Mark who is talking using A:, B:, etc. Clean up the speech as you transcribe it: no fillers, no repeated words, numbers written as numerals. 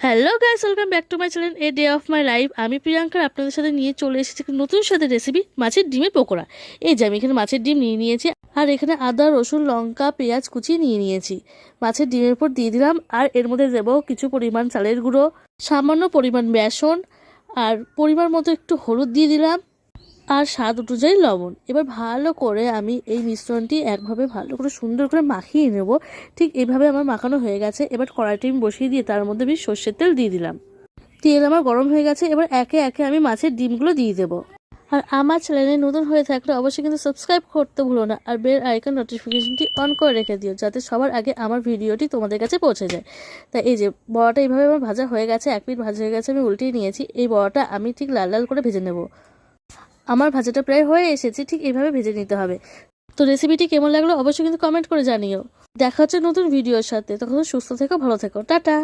A: Hello guys, welcome back to my channel a day of my life. আমি প্রিয়াঙ্কা আপনাদের সাথে নিয়ে চলে এসেছি একটা নতুন সাথে রেসিপি, মাছের ডিমের পকোড়া। এই যে আমি এখানে মাছের ডিম নিয়ে নিয়েছি, আর এখানে আদা রসুন লঙ্কা পেঁয়াজ কুচিয়ে নিয়ে নিয়েছি। মাছের ডিমের উপর দিয়ে দিলাম, আর এর মধ্যে দেবো কিছু পরিমাণ চালের গুঁড়ো, সামান্য পরিমাণ বেসন, আর পরিমাণ মতো একটু হলুদ দিয়ে দিলাম, আর স্বাদ অনুযায়ী লবণ। এবার ভালো করে আমি এই মিশ্রণটি একভাবে ভালো করে সুন্দর করে মাখিয়ে নেব। ঠিক এইভাবে আমার মাখানো হয়ে গেছে। এবার কড়াইটি আমি বসিয়ে দিয়ে তার মধ্যে আমি সর্ষের তেল দিয়ে দিলাম। তেল আমার গরম হয়ে গেছে। এবার একে একে আমি মাছের ডিমগুলো দিয়ে দেবো। আর আমার চ্যানেলে নতুন হয়ে থাকলে অবশ্যই কিন্তু সাবস্ক্রাইব করতে ভুলো না, আর বেল আইকন নোটিফিকেশনটি অন করে রেখে দিও, যাতে সবার আগে আমার ভিডিওটি তোমাদের কাছে পৌঁছে যায়। তাই এই যে বড়াটা এইভাবে আমার ভাজা হয়ে গেছে, এক পিঠ ভাজা হয়ে গেছে, আমি উল্টিয়ে নিয়েছি। এই বড়াটা আমি ঠিক লাল লাল করে ভেজে নেব। আমার ভাজাটা প্রায় হয়ে এসেছে, ঠিক এইভাবে ভেজে নিতে হবে। তো রেসিপিটি কেমন লাগলো অবশ্যই কিন্তু কমেন্ট করে জানিও। দেখা হচ্ছে নতুন ভিডিওর সাথে। তখন সুস্থ থেকো, ভালো থেকো, টাটা।